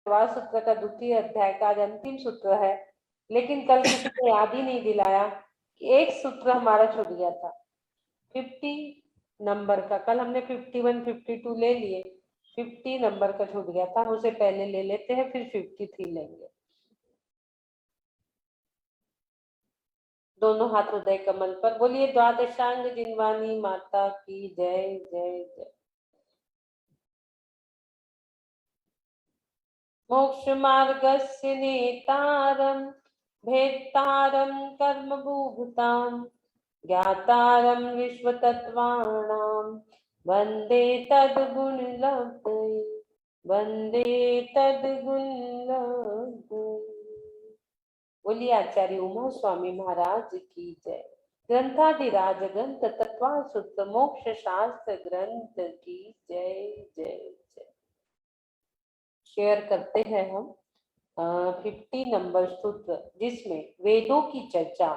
व्यवहार सूत्र का द्वितीय अध्याय का आज अंतिम सूत्र है, लेकिन कल किसी ने याद ही नहीं दिलाया कि एक सूत्र हमारा छूट गया था 50 नंबर का। कल हमने 51, 52 ले लिए, 50 नंबर का छूट गया था, हम उसे पहले ले लेते हैं, फिर 53 लेंगे। दोनों हाथ हृदय कमल पर बोलिए द्वादशांग जिनवानी माता की जय जय जय। मोक्ष मार्गस्य नेतारं भेत्तारं कर्मभूभुतां ज्ञातारं विश्वतत्त्वानां वन्दे तद्गुणलब्धये, वन्दे तद्गुणलब्धये। बोलिए आचार्य उमा स्वामी महाराज की जय। ग्रंथाधिराज ग्रंथ तत्वासुत मोक्ष शास्त्र ग्रंथ की जय जय जय। शेयर करते हैं हम 50 नंबर सूत्र, जिसमें वेदों की चर्चा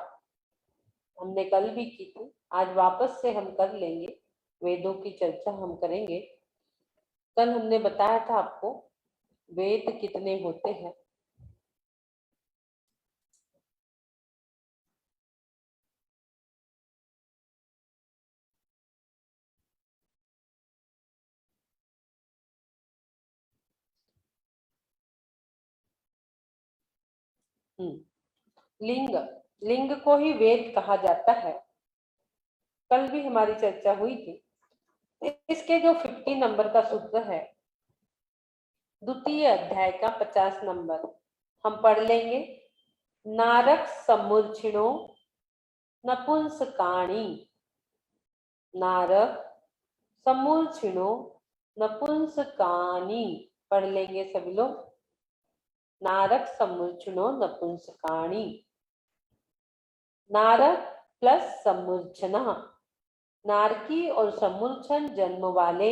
हमने कल भी की थी, आज वापस से हम कर लेंगे। वेदों की चर्चा हम करेंगे। कल हमने बताया था आपको वेद कितने होते हैं। लिंग, लिंग को ही वेद कहा जाता है। कल भी हमारी चर्चा हुई थी। इसके जो 50 नंबर का सूत्र है, द्वितीय अध्याय का 50 नंबर हम पढ़ लेंगे। नारक समूर्छिणो नपुंसकाणी, नारक समूर्छिणो नपुंसकानी। पढ़ लेंगे सभी लोग। नारक समूर्छिणो नपुंसकाणी। नारक प्लस समूर्छना, नारकी और समूर्छन जन्म वाले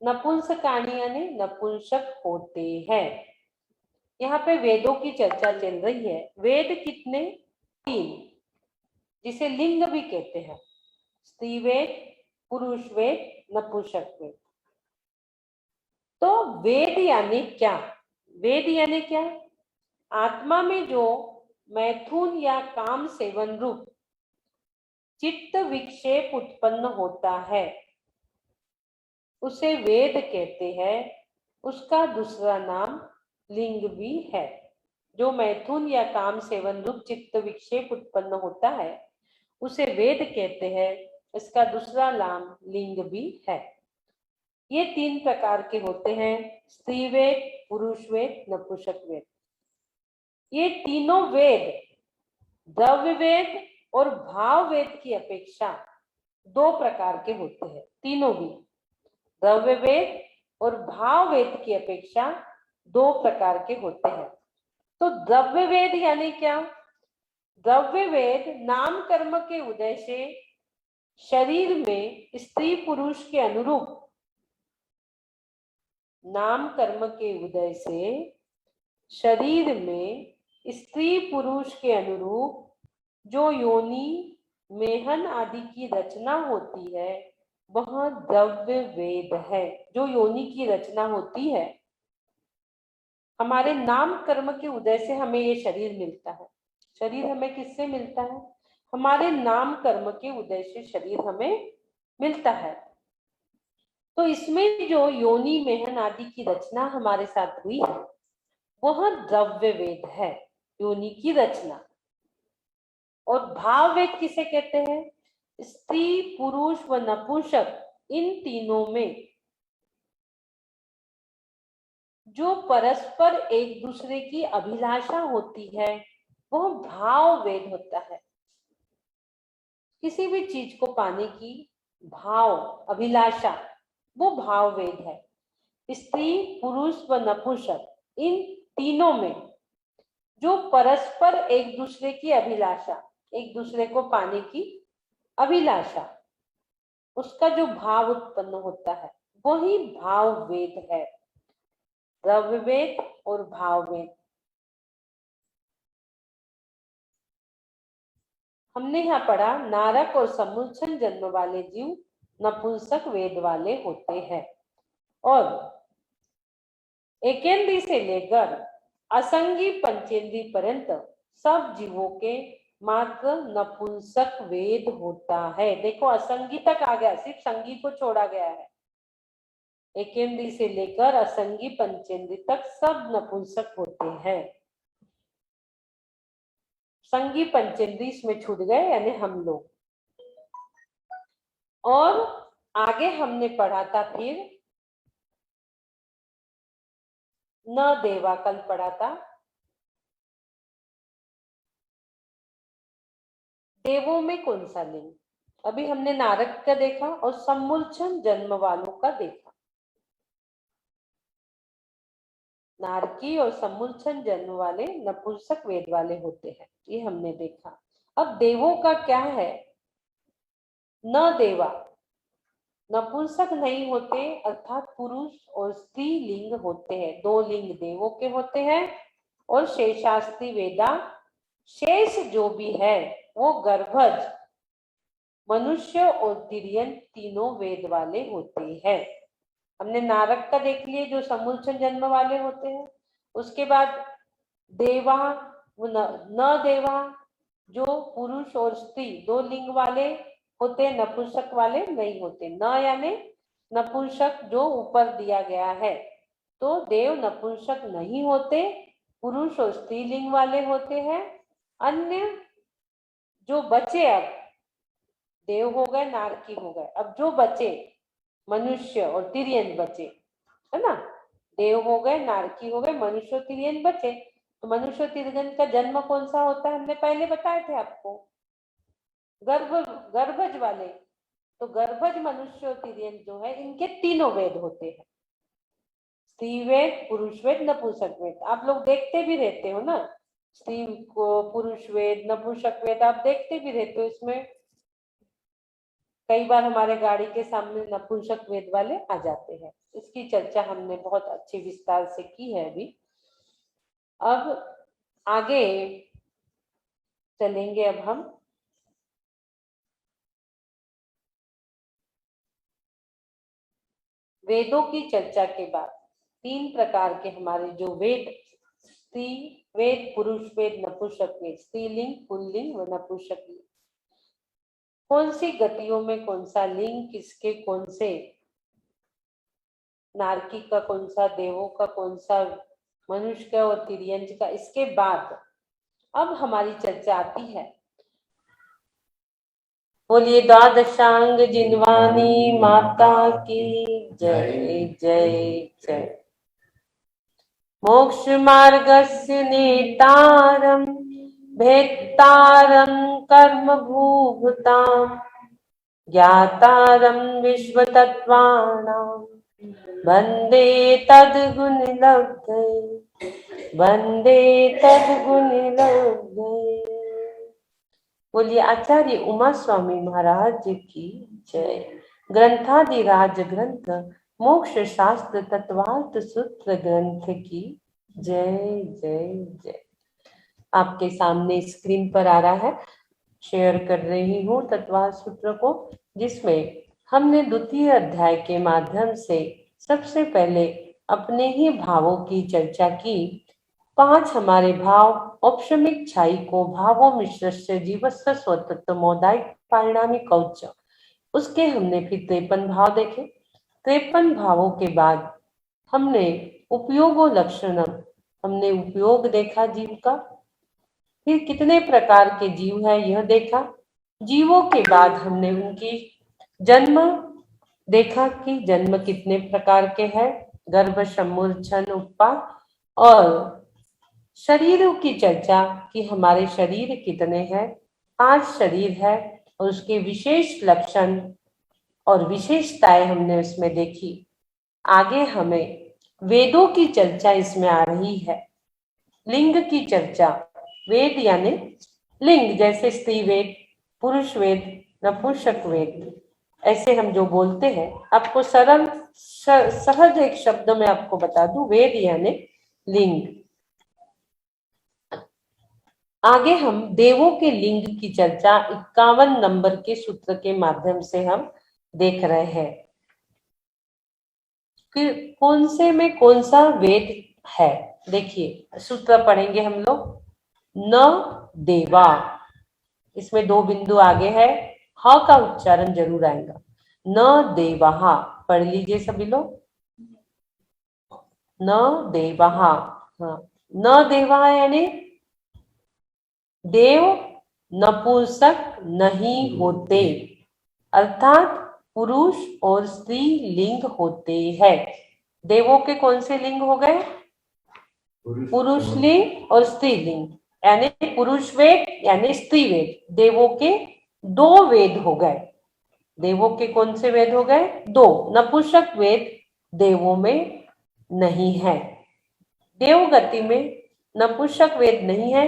नपुंसकाणी यानी नपुंसक होते हैं। यहाँ पे वेदों की चर्चा चल रही है। वेद कितने? 3, जिसे लिंग भी कहते हैं। स्त्री वेद, पुरुष वेद, नपुंसक वेद। तो वेद यानी क्या? वेद यानी क्या? आत्मा में जो मैथुन या काम सेवन रूप चित्त विक्षेप उत्पन्न होता है, उसे वेद कहते हैं। उसका दूसरा नाम लिंग भी है। जो मैथुन या काम सेवन रूप चित्त विक्षेप उत्पन्न होता है, उसे वेद कहते हैं। इसका दूसरा नाम लिंग भी है। ये 3 प्रकार के होते हैं, स्त्री वेद, पुरुष वेद, नपुंसक वेद। ये तीनों वेद द्रव्य वेद और भाव वेद की अपेक्षा 2 प्रकार के होते हैं। तीनों भी द्रव्य वेद और भाव वेद की अपेक्षा 2 प्रकार के होते हैं। तो द्रव्य वेद यानी क्या? द्रव्य वेद नाम कर्म के उदय से शरीर में स्त्री पुरुष के अनुरूप, नाम कर्म के उदय से शरीर में स्त्री पुरुष के अनुरूप जो योनि मेहन आदि की रचना होती है, वह द्रव्य वेद है। जो योनि की रचना होती है, हमारे नाम कर्म के उदय से हमें ये शरीर मिलता है। शरीर हमें किससे मिलता है? हमारे नाम कर्म के उदय से शरीर हमें मिलता है। तो इसमें जो योनि मेहन आदि की रचना हमारे साथ हुई है, वह द्रव्य वेद है, योनि की रचना। और भाव वेद किसे कहते हैं? स्त्री पुरुष व नपुंसक, इन तीनों में जो परस्पर एक दूसरे की अभिलाषा होती है, वह भाव वेद होता है। किसी भी चीज को पाने की भाव, अभिलाषा, वो भाव वेद है। स्त्री पुरुष व नपुंसक, इन तीनों में जो परस्पर एक दूसरे की अभिलाषा, एक दूसरे को पाने की अभिलाषा, उसका जो भाव उत्पन्न होता है, वही भाव वेद है। द्रव्य वेद और भाव वेद। हमने यहाँ पढ़ा नारक और समूर्छन जन्म वाले जीव नपुंसक वेद वाले होते हैं, और एकेंद्री से लेकर असंगी पंचेंद्री पर्यंत सब जीवों के मात्र नपुंसक वेद होता है। देखो असंगी तक आ गया, सिर्फ संगी को छोड़ा गया है। एकेंद्री से लेकर असंगी पंचेंद्री तक सब नपुंसक होते हैं। संगी पंचेंद्री इसमें छूट गए यानी हम लोग। और आगे हमने पढ़ा था फिर न देवा, कल पढ़ा था। देवों में कौन सा लिंग? अभी हमने नारद का देखा और सम्मुलचन जन्म वालों का देखा। नारकी और सम्मुलचन जन्म वाले नपुंसक वेद वाले होते हैं, ये हमने देखा। अब देवों का क्या है? न देवा नपुंसक नहीं होते, अर्थात पुरुष और स्त्री लिंग होते हैं। दो लिंग देवों के होते हैं और शेषास्त्री वेदा, शेष जो भी है वो गर्भज, मनुष्य और तिर्यन तीनों वेद वाले होते हैं। हमने नारक का देख लिए जो समूलचन जन्म वाले होते हैं। उसके बाद देवा न देवा जो पुरुष और स्त्री दो लिंग वाले होते हैं, नपुंसक वाले नहीं होते। न यानी नपुंसक जो ऊपर दिया गया है, तो देव नपुंसक नहीं होते, पुरुष और स्त्रीलिंग वाले होते हैं। अन्य जो बचे, अब देव हो गए, नारकी हो गए, अब जो बचे मनुष्य और तिर्यन बचे, है ना। देव हो गए, नारकी हो गए, मनुष्य और तिर्यन बचे। तो मनुष्य और तिर्यन का जन्म कौन सा होता है? हमने पहले बताए थे आपको, गर्भज वाले। तो गर्भज मनुष्य और तिर्यन जो है, इनके तीनों वेद होते हैं, स्त्री वेद, पुरुष वेद, नपुंसक वेद। आप लोग देखते भी रहते हो ना, स्त्री को पुरुष वेद, नपुंसक वेद आप देखते भी रहते हो। इसमें कई बार हमारे गाड़ी के सामने नपुंसक वेद वाले आ जाते हैं। इसकी चर्चा हमने बहुत अच्छे विस्तार से की है अभी। अब आगे चलेंगे। अब हम वेदों की चर्चा के बाद तीन प्रकार के हमारे जो वेद, स्त्री वेद, पुरुष वेद, नपुंसक वेद, स्त्रीलिंग, पुल्लिंग व नपुंसक लिंग, कौन सी गतियों में कौन सा लिंग, किसके कौन से, नारकी का कौन सा, देवों का कौन सा, मनुष्य का और तिर्यंज का। इसके बाद अब हमारी चर्चा आती है, बोलिए द्वादशांग जिनवानी माता की जय जय जय। मोक्ष मार्गस्य नेतारं भेत्तारं कर्म भूभुतां ज्ञातारं विश्वतत्त्वानां वन्दे तद्गुणलब्धये, वन्दे तद्गुणलब्धये। बोलिए आचार्य उमा स्वामी महाराज की जय। ग्रंथादिराज ग्रंथ मोक्ष शास्त्र तत्वार्थ सूत्र ग्रंथ की जय जय जय। आपके सामने स्क्रीन पर आ रहा है, शेयर कर रही हूँ तत्वार्थ सूत्र को, जिसमें हमने द्वितीय अध्याय के माध्यम से सबसे पहले अपने ही भावों की चर्चा की। 5 हमारे भाव, औपशमिक छाई को भावों मिश्रस्य जीवस्य स्वतत्व मोदायिक परिणामी कौच, उसके हमने फिर 53 भाव देखे। 53 भावों के बाद हमने उपयोगो लक्षणम, हमने उपयोग देखा जीव का। फिर कितने प्रकार के जीव है यह देखा। जीवों के बाद हमने उनकी जन्म देखा कि जन्म कितने प्रकार के हैं, गर्भ, सम्मूर्छन, उत्पाद। और शरीरों की चर्चा कि हमारे शरीर कितने हैं, 5 शरीर है और उसके विशेष लक्षण और विशेषताएं हमने उसमें देखी। आगे हमें वेदों की चर्चा इसमें आ रही है। लिंग की चर्चा, वेद यानी लिंग, जैसे स्त्री वेद, पुरुष वेद, नपुंसक वेद, ऐसे हम जो बोलते हैं। आपको सरल सहज एक शब्द में आपको बता दूं, वेद यानी लिंग। आगे हम देवों के लिंग की चर्चा 51 नंबर के सूत्र के माध्यम से हम देख रहे हैं। फिर कौन से में कौन सा वेद है? देखिए सूत्र पढ़ेंगे हम लोग। न देवा, इसमें 2 बिंदु आगे है, ह का उच्चारण जरूर आएगा। न देवहा, पढ़ लीजिए सभी लोग। न देवहा, हाँ, न देवहा यानी देव नपुंसक नहीं होते, अर्थात पुरुष और स्त्री लिंग होते हैं। देवों के कौन से लिंग हो गए? पुरुष लिंग और स्त्री लिंग, यानी पुरुष वेद यानी स्त्री वेद। देवों के 2 वेद हो गए। देवों के कौन से वेद हो गए? 2। नपुंसक वेद देवों में नहीं है। देवगति में नपुंसक वेद नहीं है,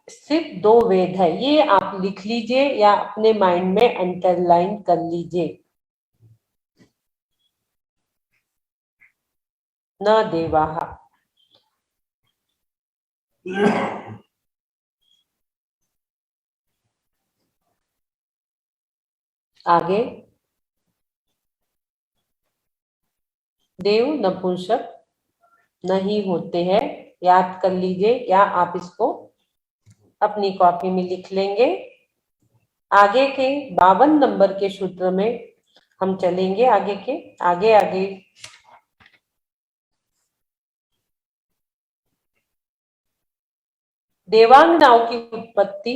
सिर्फ 2 वेद है। ये आप लिख लीजिए या अपने माइंड में अंडरलाइन कर लीजिए। न देवाहा। आगे देव नपुंसक नहीं होते हैं, याद कर लीजिए या आप इसको अपनी कॉपी में लिख लेंगे। आगे के 52 नंबर के सूत्र में हम चलेंगे। आगे के आगे आगे देवांगनाओं की उत्पत्ति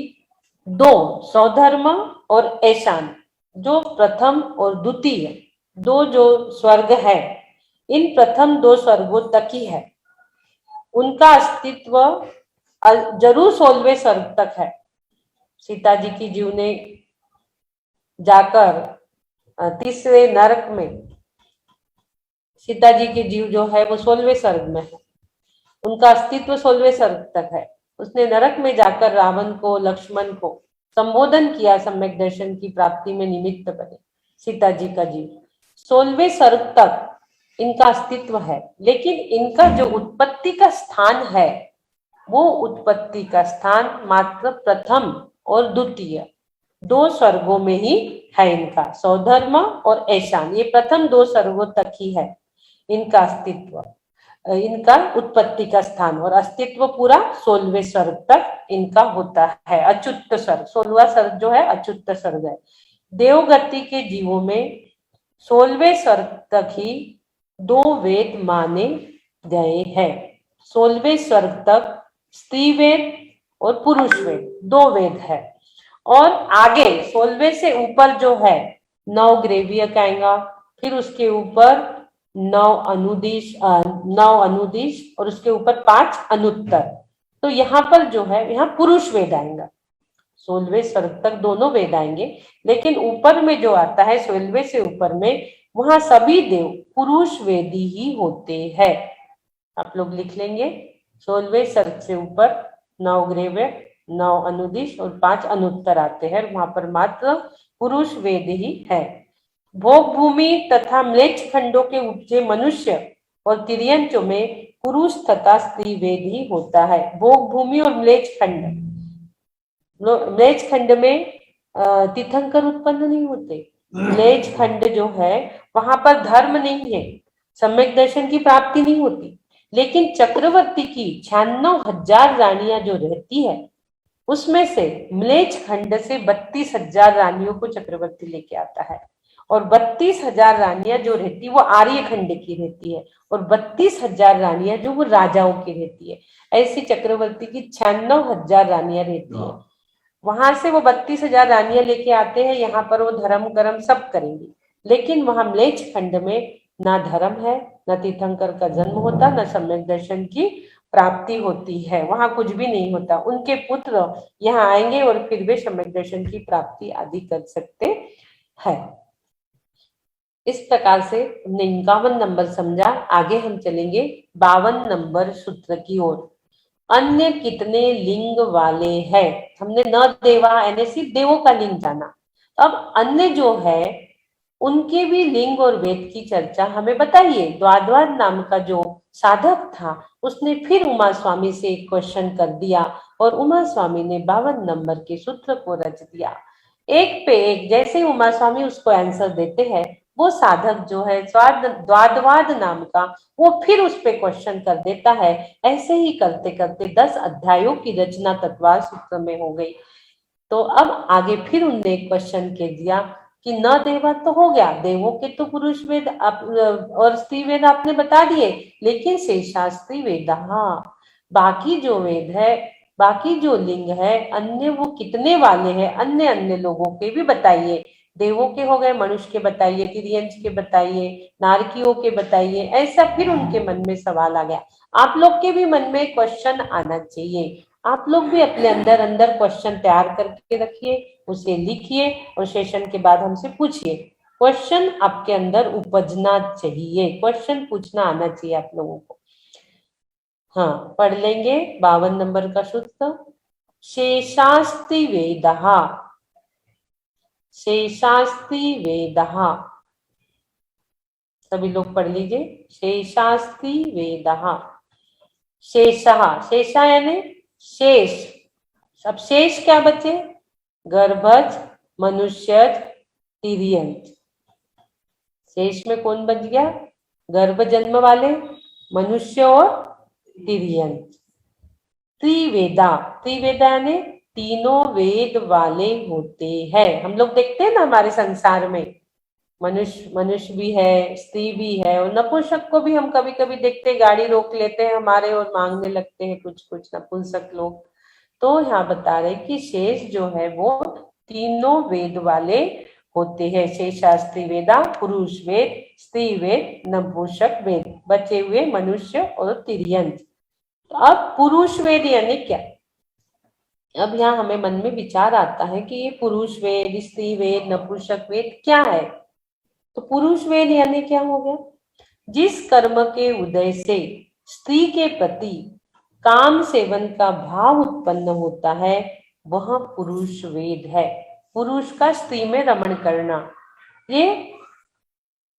2 सौधर्म और ऐशान, जो प्रथम और द्वितीय 2 जो स्वर्ग है, इन प्रथम 2 स्वर्गों तक ही है। उनका अस्तित्व जरूर 16वें स्वर्ग तक है। सीता जी की जीव ने जाकर 3रे नरक में, सीता जी की जीव जो है वो 16वें स्वर्ग में है, उनका अस्तित्व 16वें स्वर्ग तक है। उसने नरक में जाकर रावण को, लक्ष्मण को संबोधन किया, सम्यक दर्शन की प्राप्ति में निमित्त बने। सीता जी का जीव 16वें स्वर्ग तक इनका अस्तित्व है, लेकिन इनका जो उत्पत्ति का स्थान है, वो उत्पत्ति का स्थान मात्र प्रथम और द्वितीय 2 स्वर्गों में ही है इनका। सौधर्म और ऐशान, ये प्रथम 2 स्वर्गों तक ही है इनका अस्तित्व, इनका उत्पत्ति का स्थान, और अस्तित्व पूरा 16वें स्वर्ग तक इनका होता है। अच्युत स्वर्ग, 16वां स्वर्ग जो है अच्युत स्वर्ग है। देवगति के जीवों में 16वें स्वर्ग तक ही 2 वेद माने गए हैं। 16वें स्वर्ग तक स्त्री वेद और पुरुष वेद 2 वेद है, और आगे 16वें से ऊपर जो है 9 ग्रेवियक आएगा, फिर उसके ऊपर 9 अनुदिश और उसके ऊपर 5 अनुत्तर। तो यहाँ पर जो है, यहाँ पुरुष वेद आएगा। 16वें स्वर्ग तक दोनों वेद आएंगे, लेकिन ऊपर में जो आता है 16वें से ऊपर में, वहां सभी देव पुरुष वेदी ही होते हैं। आप लोग लिख लेंगे। 16वें स्वर्ग से ऊपर 9 ग्रेव्य, 9 अनुदिश और 5 अनुत्तर आते हैं, वहां पर मात्र पुरुष वेद ही है। भोग भूमि तथा म्लेच्छ खंडों के उपजे मनुष्य और तिर्यंचों में पुरुष तथा स्त्री वेद ही होता है। भोग भूमि और म्लेच्छ खंड, म्लेच्छ खंड में तीर्थंकर उत्पन्न नहीं होते। म्लेच्छ खंड जो है वहां पर धर्म नहीं है, सम्यक दर्शन की प्राप्ति नहीं होती, लेकिन चक्रवर्ती की 96,000 रानियां जो रहती है, उसमें से म्लेच्छ खंड से 32,000 रानियों को चक्रवर्ती लेके आता है, और 32,000 रानियां जो रहती है वो आर्य खंड की रहती है, और 32,000 रानियां जो वो राजाओं की रहती है। ऐसी चक्रवर्ती की 96,000 रानियां रहती है। वहां से वो 32,000 रानियां लेके आते हैं, यहाँ पर वो धर्म कर्म सब करेंगी, लेकिन वहां म्लेच्छ खंड में ना धर्म है, न तीर्थंकर का जन्म होता, न सम्यक दर्शन की प्राप्ति होती है, वहां कुछ भी नहीं होता। उनके पुत्र यहाँ आएंगे और फिर वे सम्यक दर्शन की प्राप्ति आदि कर सकते हैं। इस प्रकार से हमने 51 नंबर समझा। आगे हम चलेंगे 52 नंबर सूत्र की ओर। अन्य कितने लिंग वाले हैं? हमने न देवा यानी सिर्फ देवों का लिंग जाना, अब अन्य जो है उनके भी लिंग और वेद की चर्चा हमें बताइए। द्वाद्वाद नाम का जो साधक था उसने फिर उमा स्वामी से एक क्वेश्चन कर दिया, और उमा स्वामी ने 52 नंबर के सूत्र को रच दिया। एक पे एक जैसे उमा स्वामी उसको आंसर देते हैं, वो साधक जो है द्वादवाद नाम का, वो फिर उस पे क्वेश्चन कर देता है। ऐसे ही करते करते 10 अध्यायों की रचना तत्वार सूत्र में हो गई। तो अब आगे फिर उनने एक क्वेश्चन कह दिया कि न देवा तो हो गया, देवों के तो पुरुष वेद और स्त्री वेद आपने बता दिए, लेकिन शेषास्त्री वेद, हाँ बाकी जो वेद है, बाकी जो लिंग है अन्य, वो कितने वाले हैं, अन्य अन्य लोगों के भी बताइए। देवों के हो गए, मनुष्य के बताइए, तिर्यंच के बताइए, नारकियों के बताइए। ऐसा फिर उनके मन में सवाल आ गया। आप लोग के भी मन में क्वेश्चन आना चाहिए। आप लोग भी अपने अंदर अंदर क्वेश्चन तैयार करके रखिए, उसे लिखिए और सेशन के बाद हमसे पूछिए। क्वेश्चन आपके अंदर उपजना चाहिए, क्वेश्चन पूछना आना चाहिए आप लोगों को। हाँ, पढ़ लेंगे 52 नंबर का सूत्र। शेषास्ति वेदः, शेषास्ति वेदः, सभी लोग पढ़ लीजिए। शेषास्ति वेदः, शेषः, शेषा यानी शेष। अब शेष क्या बचे? गर्भज, मनुष्यज, तिर्यंच। शेष में कौन बच गया? गर्भ जन्म वाले, मनुष्य और तिर्यंच। त्रिवेदा, त्रिवेदा यानी तीनों वेद वाले होते हैं। हम लोग देखते हैं ना हमारे संसार में, मनुष्य भी है, स्त्री भी है, और नपुंसक को भी हम कभी कभी देखते हैं, गाड़ी रोक लेते हैं हमारे और मांगने लगते हैं कुछ कुछ नपुंसक लोग। तो यहाँ बता रहे कि शेष जो है वो तीनों वेद वाले होते हैं। शेषास्त्री वेदा, पुरुष वेद, स्त्री वेद, नपुंसक वेद, बचे हुए मनुष्य और तिर्यंच। तो अब पुरुष वेद यानी क्या? अब यहाँ हमें मन में विचार आता है कि ये पुरुष वेद, स्त्री वेद, नपुंसक वेद क्या है? तो पुरुष वेद यानी क्या हो गया? जिस कर्म के उदय से स्त्री के प्रति काम सेवन का भाव उत्पन्न होता है वह पुरुष वेद है। पुरुष का स्त्री में रमण करना, ये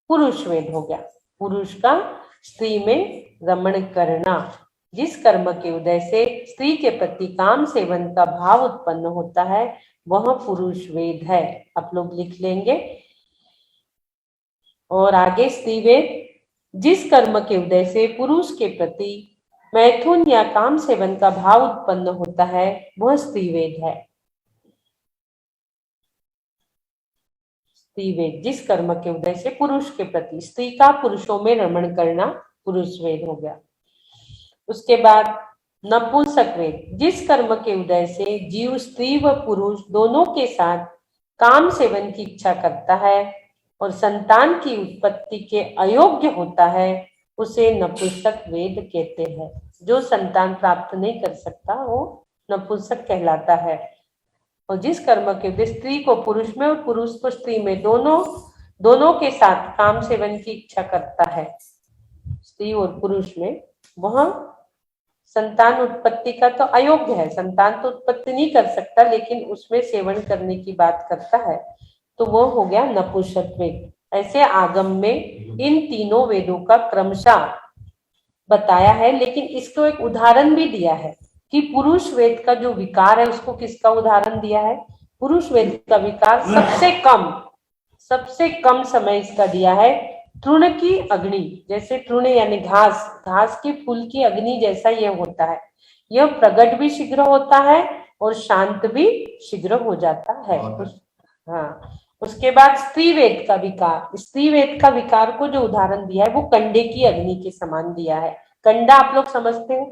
पुरुष वेद हो गया। पुरुष का स्त्री में रमण करना, जिस कर्म के उदय से स्त्री के प्रति काम सेवन का भाव उत्पन्न होता है वह पुरुष वेद है। आप लोग लिख लेंगे। और आगे स्त्री वेद, जिस कर्म के उदय से पुरुष के प्रति मैथुन या काम सेवन का भाव उत्पन्न होता है वह स्त्री वेद है। स्त्री वेद, जिस कर्म के उदय से पुरुष के प्रति स्त्री का पुरुषों में रमण करना पुरुष वेद हो गया। उसके बाद नपुंसक वेद, जिस कर्म के उदय से जीव स्त्री व पुरुष दोनों के साथ काम सेवन की इच्छा करता है और संतान की उत्पत्ति के अयोग्य होता है उसे नपुंसक वेद कहते हैं। जो संतान प्राप्त नहीं कर सकता वो नपुंसक कहलाता है। और जिस कर्म के उदय स्त्री को पुरुष में और पुरुष को स्त्री में, दोनों के साथ काम सेवन की इच्छा करता है, स्त्री और पुरुष में, वह संतान उत्पत्ति का तो अयोग्य है, संतान तो उत्पत्ति नहीं कर सकता, लेकिन उसमें सेवन करने की बात करता है, तो वो हो गया नपुंसक वेद। ऐसे आगम में इन तीनों वेदों का क्रमशः बताया है, लेकिन इसको एक उदाहरण भी दिया है कि पुरुष वेद का जो विकार है उसको किसका उदाहरण दिया है? पुरुष वेद का विकार सबसे कम समय इसका दिया है तृण की अग्नि। जैसे तृण यानी घास के फूल की अग्नि जैसा यह होता है। यह प्रकट भी शीघ्र होता है और शांत भी शीघ्र हो जाता है। हाँ, उसके बाद स्त्री वेद का विकार, स्त्री वेद का विकार को जो उदाहरण दिया है वो कंडे की अग्नि के समान दिया है। कंडा आप लोग समझते हो?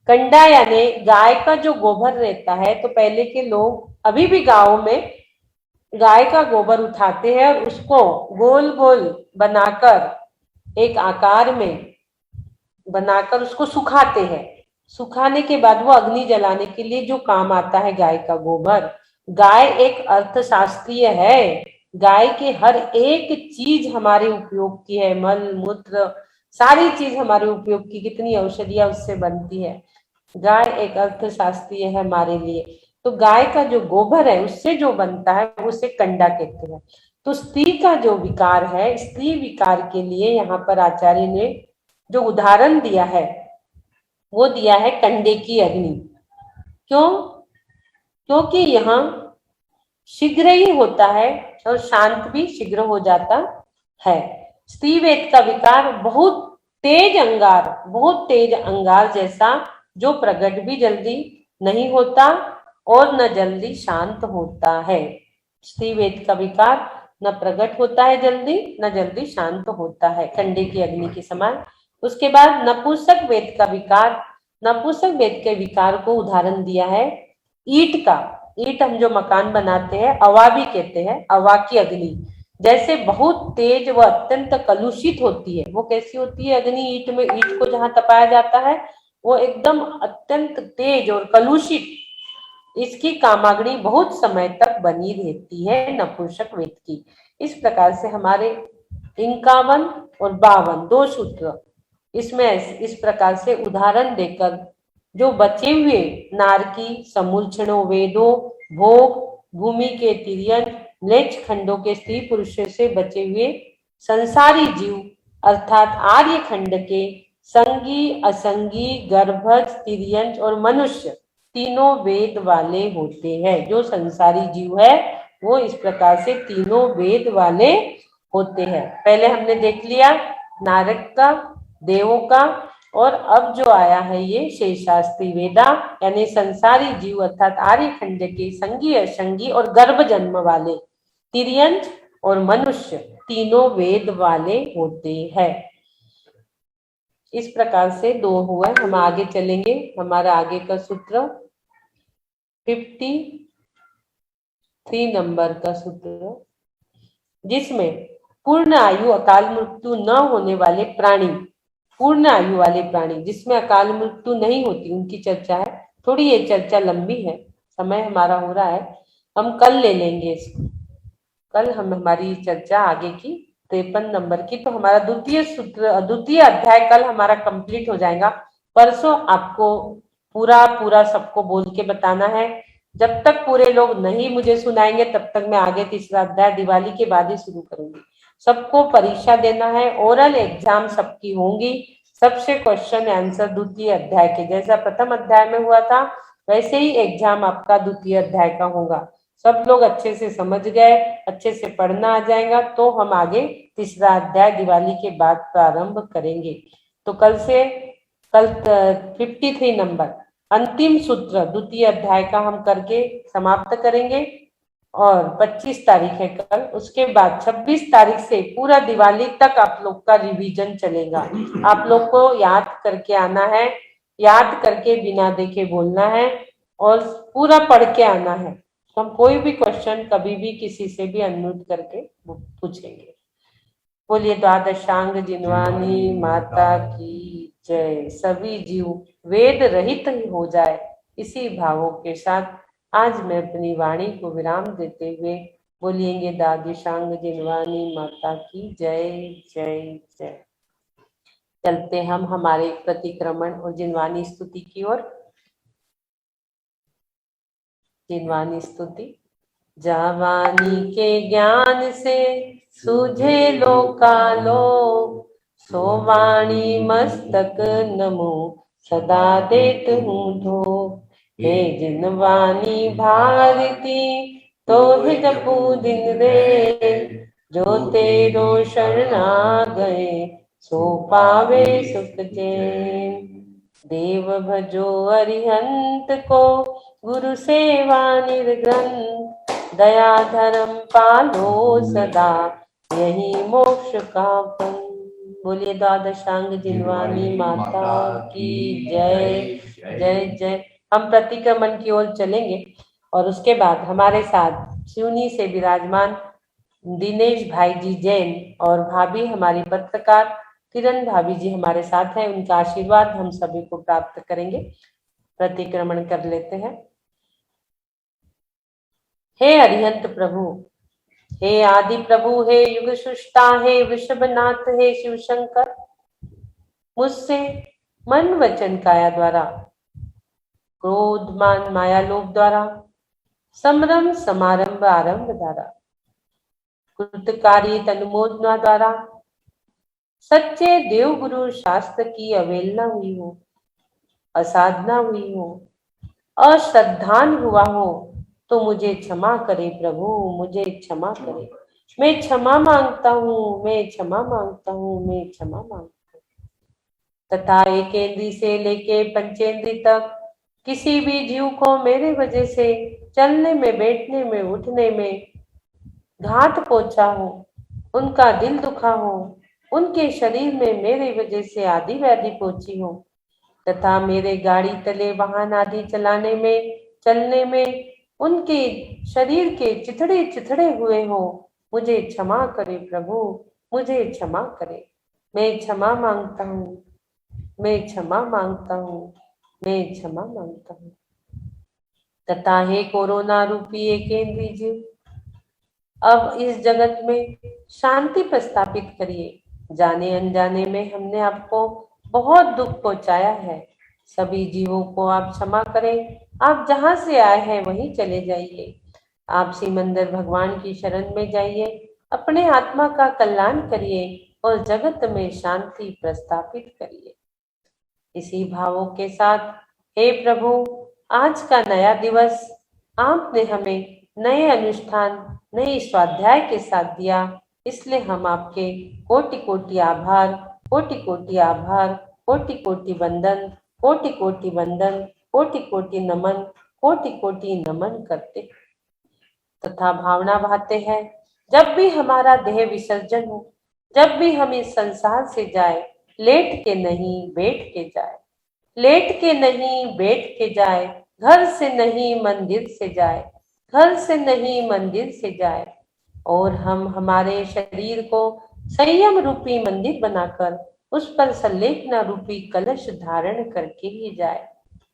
कंडा यानी गाय का जो गोबर रहता है, तो पहले के लोग अभी भी गांव में गाय का गोबर उठाते हैं और उसको गोल गोल बनाकर एक आकार में बनाकर उसको सुखाते हैं। सुखाने के बाद वो अग्नि जलाने के लिए जो काम आता है गाय का गोबर। गाय एक अर्थशास्त्रीय है, गाय के हर एक चीज हमारे उपयोग की है, मल मूत्र सारी चीज हमारे उपयोग की, कितनी औषधियां उससे बनती है। गाय एक अर्थशास्त्रीय है हमारे लिए। तो गाय का जो गोबर है उससे जो बनता है उसे कंडा कहते हैं। तो स्त्री का जो विकार है, स्त्री विकार के लिए यहाँ पर आचार्य ने जो उदाहरण दिया है वो दिया है कंडे की अग्नि। क्यों? क्योंकि यहाँ शीघ्र ही होता है और शांत भी शीघ्र हो जाता है। स्त्री वेद का विकार बहुत तेज अंगार जैसा, जो प्रकट भी जल्दी नहीं होता और न जल्दी शांत होता है। स्त्री वेद का विकार न प्रकट होता है जल्दी, न जल्दी शांत होता है, ठंडे की अग्नि के समान। उसके बाद नपुंसक वेद का विकार, नपुंसक वेद के विकार को उदाहरण दिया है ईट का। ईट हम जो मकान बनाते हैं, अवा भी कहते हैं, अवा की अग्नि जैसे बहुत तेज व अत्यंत कलुषित होती है। वो कैसी होती है अग्नि? ईट में, ईट को जहां तपाया जाता है वो एकदम अत्यंत तेज और कलुषित, इसकी कामाग्नि बहुत समय तक बनी रहती है नपुंसक वेद की। इस प्रकार से हमारे 51 और 52 दो सूत्र इसमें इस प्रकार से उदाहरण देकर जो बचे हुए नारकी, समूलक्षणों, वेदों, भोग, भूमि के तिर्यंत, म्लेच्छ खंडों के स्त्री पुरुषों से बचे हुए संसारी जीव अर्थात आर्य खंड के संगी, असंगी, गर्भज, तिर्यंच और मनुष्य तीनों वेद वाले होते हैं। जो संसारी जीव है वो इस प्रकार से तीनों वेद वाले होते हैं। पहले हमने देख लिया नारद का, देवों का, और अब जो आया है ये शेषास्त्री वेदा, यानी संसारी जीव अर्थात आर्य खंड के संगी, असंगी और गर्भ जन्म वाले तिर्यंच और मनुष्य तीनों वेद वाले होते हैं। इस प्रकार से दो हुआ। हम आगे चलेंगे। हमारा आगे का सूत्र 53 नंबर का सूत्र, जिसमें पूर्ण आयु अकाल मृत्यु न होने वाले प्राणी, पूर्ण आयु वाले प्राणी जिसमें अकाल मृत्यु नहीं होती, उनकी चर्चा है। थोड़ी ये चर्चा लंबी है, समय हमारा हो रहा है, हम कल ले लेंगे इसको। कल हम हमारी चर्चा आगे की 53 नंबर की, तो हमारा द्वितीय अध्याय कल हमारा कंप्लीट हो जाएगा। परसों आपको पूरा सबको बोल के बताना है। जब तक पूरे लोग नहीं मुझे सुनाएंगे तब तक मैं आगे तीसरा अध्याय दिवाली के बाद ही शुरू करूंगी। सबको परीक्षा देना है, ओरल एग्जाम सबकी होंगी, सबसे क्वेश्चन आंसर द्वितीय अध्याय के, जैसा प्रथम अध्याय में हुआ था वैसे ही एग्जाम आपका द्वितीय अध्याय का होगा। सब लोग अच्छे से समझ गए, अच्छे से पढ़ना आ जाएगा तो हम आगे तीसरा अध्याय दिवाली के बाद प्रारंभ करेंगे। तो कल 53 नंबर अंतिम सूत्र द्वितीय अध्याय का हम करके समाप्त करेंगे, और 25 तारीख है कल। उसके बाद 26 तारीख से पूरा दिवाली तक आप लोग का रिवीजन चलेगा। आप लोग को याद करके आना है, याद करके बिना देखे बोलना है और पूरा पढ़ के आना है। तो हम कोई भी क्वेश्चन कभी भी किसी से भी अनम्यूट करके पूछेंगे। बोलिए द्वादशांग जिनवानी माता की जय। सभी जीव वेद रहित ही हो जाए, इसी भावों के साथ आज मैं अपनी वाणी को विराम देते हुए बोलिएंगे द्वादशांग जिनवानी माता की जय जय जय। चलते हम हमारे प्रतिक्रमण और जिनवानी स्तुति की ओर। जिनवानी स्तुति। जावानी के ज्ञान से सूझे लोकालो, सोवाणी मस्तक नमो सदा देत हूँ धो। हे जिनवानी भारती तो हे जपू दिन रे, जो तेरो शरणा गए सो पावे सुख चैन। देव भजो अरिहंत को गुरु सेवा निर्ग्रंथ, दया धर्म पालो सदा यही मोक्ष का फल। बोलिए द्वादशांग जिनवानी माता की जय जय जय। हम प्रतिक्रमण की ओर चलेंगे और उसके बाद हमारे साथ सिवनी से विराजमान दिनेश भाई जी जैन और भाभी हमारी पत्रकार किरण भाभी जी हमारे साथ हैं। उनका आशीर्वाद हम सभी को प्राप्त करेंगे। प्रतिक्रमण कर लेते हैं। हे अरिहंत प्रभु, हे आदि प्रभु, हे युग सृष्टा, हे वृषभनाथ, हे शिव शंकर, मुझसे मन वचन काया द्वारा, क्रोध मान माया लोभ द्वारा, समरम समारंभ आरंभ द्वारा, कृतकारी तनुमोदना द्वारा सच्चे देव गुरु शास्त्र की अवहेलना हुई हो, असाधना हुई हो, अश्रद्धान हुआ हो तो मुझे क्षमा करे प्रभु, मुझे क्षमा करे। मैं क्षमा मांगता हूँ, मैं क्षमा मांगता हूँ, मैं क्षमा मांगता हूँ। तथा एकेंद्री से लेके पंचेंद्री तक किसी भी जीव को मेरे वजह से चलने में, बैठने में, उठने में घात पहुंचा हो, उनका दिल दुखा हो, उनके शरीर में मेरे वजह से आदि व्याधि पहुंची हो, तथा मेरे गाड़ी तले वाहन आदि चलाने में, चलने में उनके शरीर के चिथड़े चिथड़े हुए हो, मुझे क्षमा करे प्रभु, मुझे क्षमा करे। मैं क्षमा मांगता हूँ, मैं क्षमा मांगता हूँ, मैं क्षमा मांगता हूँ। तथा हे कोरोना रूपी एकेंद्री जीव, अब इस जगत में शांति प्रस्थापित करिए। जाने अनजाने में हमने आपको बहुत दुख पहुंचाया है, सभी जीवों को आप क्षमा करें। आप जहां से आए हैं वहीं चले जाइए। आप सिमंदर भगवान की शरण में जाइए, अपने आत्मा का कल्याण करिए और जगत में शांति प्रस्थापित करिए। इसी भावों के साथ हे प्रभु, आज का नया दिवस आपने हमें नए अनुष्ठान, नए स्वाध्याय के साथ दिया, इसलिए हम आपके कोटि कोटि आभार, कोटि कोटि आभार, कोटि कोटि वंदन, कोटि कोटि वंदन, कोटि कोटि नमन, कोटि कोटि नमन करते तथा भावना भाते हैं। जब भी हमारा देह विसर्जन हो, जब भी हम इस संसार से जाए, लेट के नहीं बैठ के जाए, लेट के नहीं बैठ के जाए, घर से नहीं मंदिर से जाए, घर से नहीं मंदिर से जाए, और हम हमारे शरीर को संयम रूपी मंदिर बनाकर उस पर संलेखना रूपी कलश धारण करके ही जाए।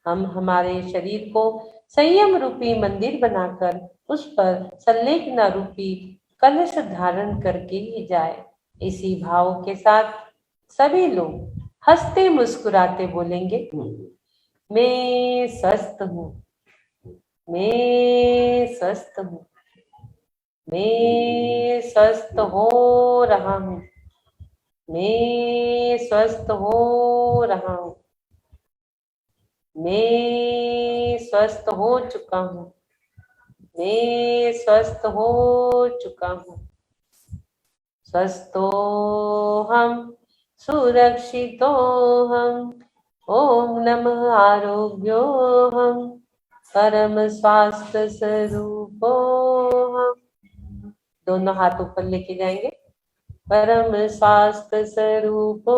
हम हमारे शरीर को संयम रूपी मंदिर बनाकर उस पर संलेखना रूपी कलश धारण करके ही जाए। इसी भाव के साथ सभी लोग हंसते मुस्कुराते बोलेंगे, मैं स्वस्थ हूँ, मैं स्वस्थ हूँ, मैं स्वस्थ हो रहा हूँ, मैं स्वस्थ हो रहा हूँ, मैं स्वस्थ हो चुका हूँ, मैं स्वस्थ हो चुका हूँ। स्वस्थो हम, सुरक्षितो हम, ओम नमः आरोग्यो हम, परम स्वास्थ्य स्वरूपो हम। दोनों हाथ ऊपर लेके जाएंगे। परम स्वास्थ्य स्वरूपो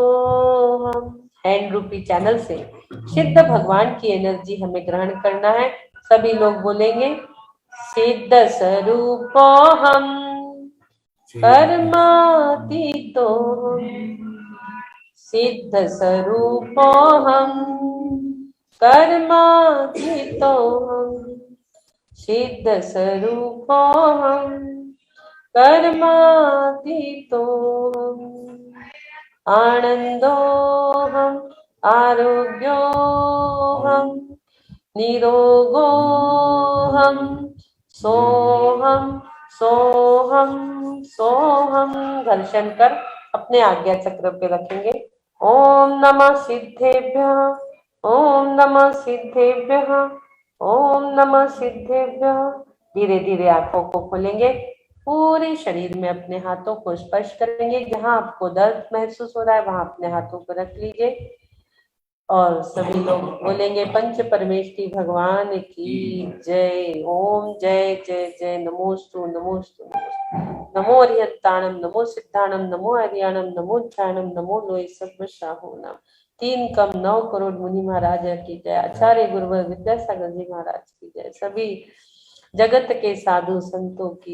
हम। हैंड रूपी चैनल से सिद्ध भगवान की एनर्जी हमें ग्रहण करना है। सभी लोग बोलेंगे, सिद्ध स्वरूपो हम, परमातीतो हम, सिद्ध स्वरूपो हम, कर्मातीतो हम, सिद्ध स्वरूपो हम, कर्मातीतो हम, आनंदो हम, आरोग्यो हम, निरोगो हम, सोहम सोहम सोहम। घर्षण कर अपने आज्ञा चक्र पे रखेंगे। ओम नमः सिद्धेभ्यः, ओम नमः सिद्धेभ्यः, ओम नमः सिद्धेभ्यः। धीरे धीरे आंखों को खोलेंगे, पूरे शरीर में अपने हाथों को स्पर्श करेंगे। जहां आपको दर्द महसूस हो रहा है वहां अपने हाथों को रख लीजिए और सभी लोग बोलेंगे, पंच परमेष्टि भगवान की जय। ओम जय जय जय। नमोस्तु नमोस्तु नमोस्तु। नमो अरिहंताणम, नमो सिद्धाणम, नमो हरियाणम, नमो ध्यानम, नमो लोय सब शाहू नाम। 3 कम 9 करोड़ मुनि महाराज की जय। आचार्य गुरुवर विद्यासागर जी महाराज की जय। सभी जगत के साधु संतों की